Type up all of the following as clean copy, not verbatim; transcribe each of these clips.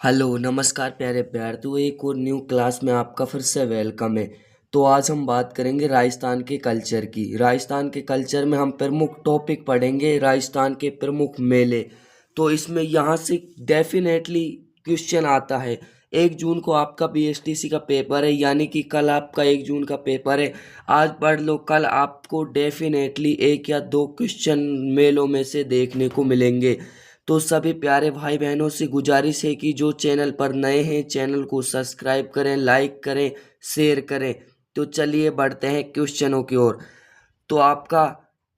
Hello नमस्कार प्यारे विद्यार्थियों, एक और न्यू क्लास में आपका फिर से वेलकम है। तो आज हम बात करेंगे राजस्थान के कल्चर की। राजस्थान के कल्चर में हम प्रमुख टॉपिक पढ़ेंगे, राजस्थान के प्रमुख मेले। तो इसमें यहाँ से डेफिनेटली क्वेश्चन आता है। 1 जून को आपका बीएसटीसी का पेपर है, यानी कि कल आपका 1 जून का पेपर है। आज पढ़ लो, कल आपको डेफिनेटली एक या दो क्वेश्चन मेलों में से देखने को मिलेंगे। तो सभी प्यारे भाई बहनों से गुजारिश है कि जो चैनल पर नए हैं चैनल को सब्सक्राइब करें, लाइक करें, शेयर करें। तो चलिए बढ़ते हैं क्वेश्चनों की ओर। तो आपका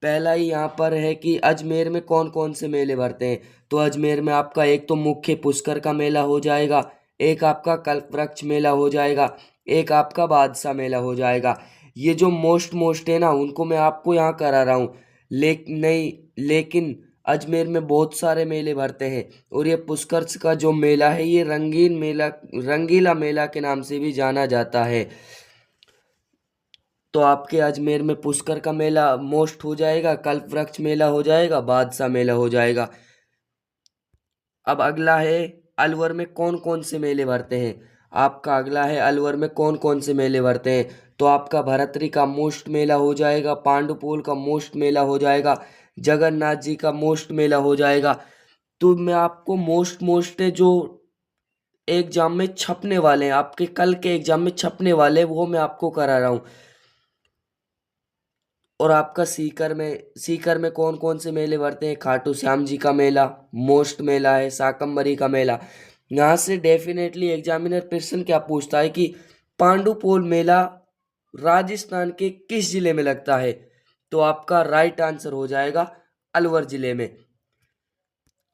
पहला ही यहाँ पर है कि अजमेर में कौन कौन से मेले भरते हैं। तो अजमेर में आपका एक तो मुख्य पुष्कर का मेला हो जाएगा, एक आपका कल्पवृक्ष मेला हो जाएगा, एक आपका बादशाह मेला हो जाएगा। ये जो मोस्ट है ना, उनको मैं आपको यहाँ करा रहा हूँ। लेकिन अजमेर में बहुत सारे मेले भरते हैं। और ये पुष्कर का जो मेला है, ये रंगीन मेला, रंगीला मेला के नाम से भी जाना जाता है। तो आपके अजमेर में पुष्कर का मेला मोस्ट हो जाएगा, कल्पवृक्ष मेला हो जाएगा, बादशाह मेला हो जाएगा। अब अगला है अलवर में कौन कौन से मेले भरते हैं। आपका अगला है अलवर में कौन कौन से मेले भरते हैं। तो आपका भरतरी का मोस्ट मेला हो जाएगा, पांडुपोल का मोस्ट मेला हो जाएगा, जगन्नाथ जी का मोस्ट मेला हो जाएगा। तो मैं आपको मोस्ट है जो एग्जाम में छपने वाले हैं, आपके कल के एग्जाम में छपने वाले हैं, वो मैं आपको करा रहा हूँ। और आपका सीकर में कौन कौन से मेले भरते हैं। खाटू श्याम जी का मेला मोस्ट मेला है, शाकंभरी का मेला। यहाँ से डेफिनेटली एग्जामिनर प्रश्न क्या पूछता है कि पांडुपोल मेला राजस्थान के किस जिले में लगता है। तो आपका राइट आंसर हो जाएगा अलवर जिले में।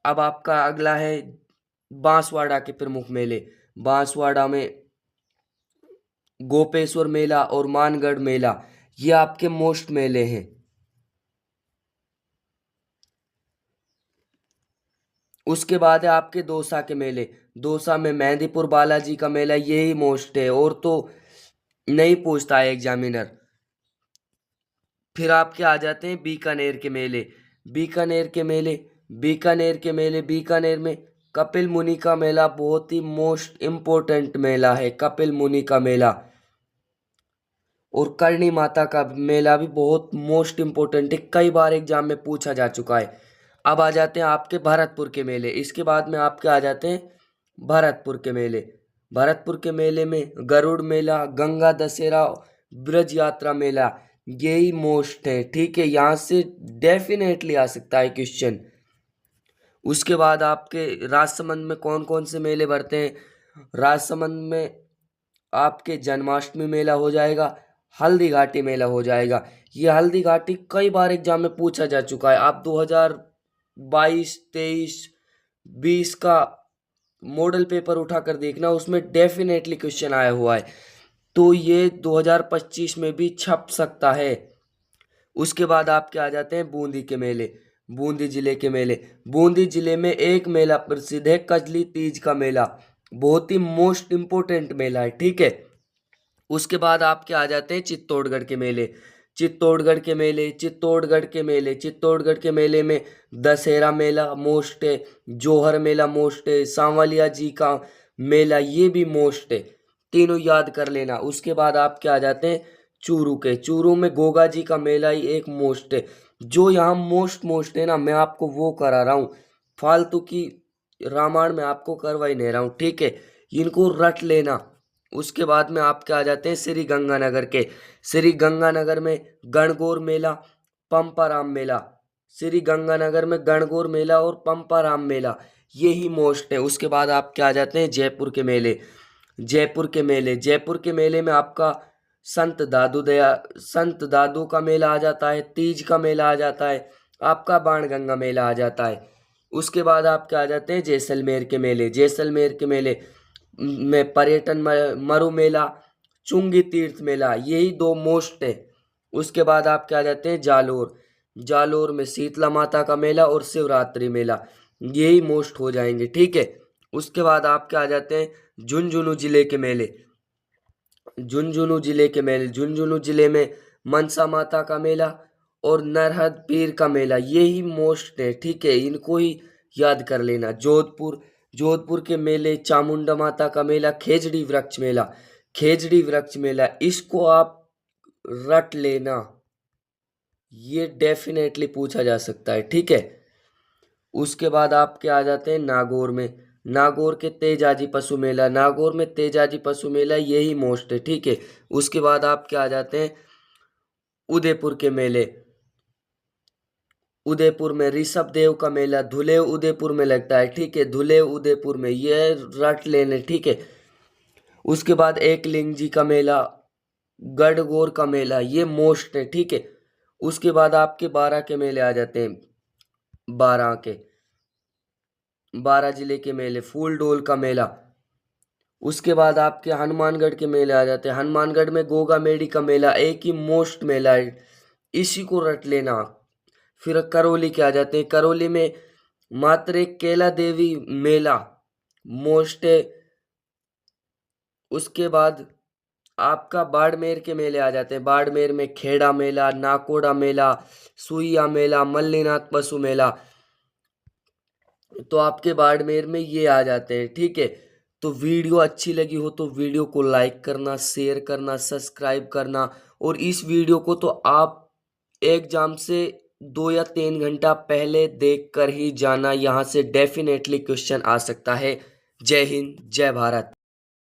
अब आपका अगला है बांसवाड़ा के प्रमुख मेले। बांसवाड़ा में गोपेश्वर मेला और मानगढ़ मेला, ये आपके मोस्ट मेले हैं। उसके बाद है आपके दौसा के मेले। दौसा में मेहंदीपुर बालाजी का मेला, यही मोस्ट है, और तो नहीं पूछता है एग्जामिनर। फिर आपके आ जाते हैं बीकानेर के मेले। बीकानेर के मेले बीकानेर में कपिल मुनि का मेला बहुत ही मोस्ट इम्पोर्टेंट मेला है, कपिल मुनि का मेला। और करणी माता का मेला भी बहुत मोस्ट इम्पोर्टेंट है, कई बार एग्जाम में पूछा जा चुका है। अब आ जाते हैं आपके भरतपुर के मेले। इसके बाद में आपके आ जाते हैं भरतपुर के मेले। भरतपुर के मेले में गरुड़ मेला, गंगा दशहरा, ब्रज यात्रा मेला, यही मोस्ट है। ठीक है, यहाँ से डेफिनेटली आ सकता है क्वेश्चन। उसके बाद आपके राजसमंद में कौन कौन से मेले भरते हैं। राजसमंद में आपके जन्माष्टमी मेला हो जाएगा, हल्दी घाटी मेला हो जाएगा। ये हल्दी घाटी कई बार एग्जाम में पूछा जा चुका है। आप 2022, 23, 20 का मॉडल पेपर उठाकर देखना, उसमें डेफिनेटली क्वेश्चन आया हुआ है। तो ये 2025 में भी छप सकता है। उसके बाद आपके आ जाते हैं बूंदी के मेले। बूंदी जिले के मेले। बूंदी जिले में एक मेला प्रसिद्ध है, कजली तीज का मेला, बहुत ही मोस्ट इम्पोर्टेंट मेला है। ठीक है। उसके बाद आपके आ जाते हैं चित्तौड़गढ़ के मेले। चित्तौड़गढ़ के मेले में दशहरा मेला मोस्ट है, जोहर मेला मोस्ट है, सांवलिया जी का मेला ये भी मोस्ट है। तीनों याद कर लेना। उसके बाद आपके आ जाते हैं चूरू में गोगा जी का मेला ही एक मोस्ट है। जो यहाँ मोस्ट है ना, मैं आपको वो करा रहा हूँ, फालतू की रामायण में आपको करवा ही नहीं रहा हूँ। ठीक है, इनको रट लेना। उसके बाद में आपके आ जाते हैं श्री गंगानगर के। श्री गंगानगर में गणगौर मेला, पंपाराम मेला। श्री गंगानगर में गणगौर मेला और पंपाराम मेला, यही मोस्ट है। उसके बाद आपके आ जाते हैं जयपुर के मेले में आपका संत दादू का मेला आ जाता है, तीज का मेला आ जाता है, आपका बाणगंगा मेला आ जाता है। उसके बाद आपके आ जाते हैं जैसलमेर के मेले में पर्यटन मरु मेला, चुंगी तीर्थ मेला, यही दो मोस्ट है। उसके बाद आपके आ जाते हैं जालोर में शीतला माता का मेला और शिवरात्रि मेला, यही मोस्ट हो जाएंगे। ठीक है। उसके बाद आपके आ जाते हैं झुंझुनू जिले के मेले। झुंझुनू जिले में मनसा माता का मेला और नरहद पीर का मेला, यही मोस्ट है। ठीक है, इनको ही याद कर लेना। जोधपुर के मेले, चामुंडा माता का मेला, खेजड़ी वृक्ष मेला, खेजड़ी वृक्ष मेला, इसको आप रट लेना, ये डेफिनेटली पूछा जा सकता है, ठीक है। उसके बाद आपके आ जाते हैं नागौर में, नागौर के तेजाजी पशु मेला, नागौर में तेजाजी पशु मेला यही मोस्ट है, ठीक है। उसके बाद आपके आ जाते हैं उदयपुर के मेले, उदयपुर में ऋषभ देव का मेला, धुलेव उदयपुर में लगता है, ठीक है, धुलेव उदयपुर में, ये रट लेने, ठीक है। उसके बाद एकलिंग जी का मेला, गढ़गौर का मेला, ये मोस्ट है, ठीक है। उसके बाद आपके 12 के मेले आ जाते हैं, 12 के 12 जिले के मेले, फूलडोल का मेला। उसके बाद आपके हनुमानगढ़ के मेले आ जाते हैं, हनुमानगढ़ में गोगा मेडी का मेला, एक ही मोस्ट मेला है, इसी को रट लेना। फिर करौली के आ जाते हैं, करौली में मात्र एक केला देवी मेला मोस्ट है। उसके बाद आपका बाड़मेर के मेले आ जाते हैं, बाड़मेर में खेड़ा मेला, नाकोड़ा मेला, सुइया मेला, मल्लीनाथ पशु मेला, तो आपके बाड़मेर में ये आ जाते हैं, ठीक है। तो वीडियो अच्छी लगी हो तो वीडियो को लाइक करना, शेयर करना, सब्सक्राइब करना, और इस वीडियो को तो आप एग्जाम से 2 या 3 घंटा पहले देख कर ही जाना, यहाँ से डेफिनेटली क्वेश्चन आ सकता है। जय हिंद, जय भारत।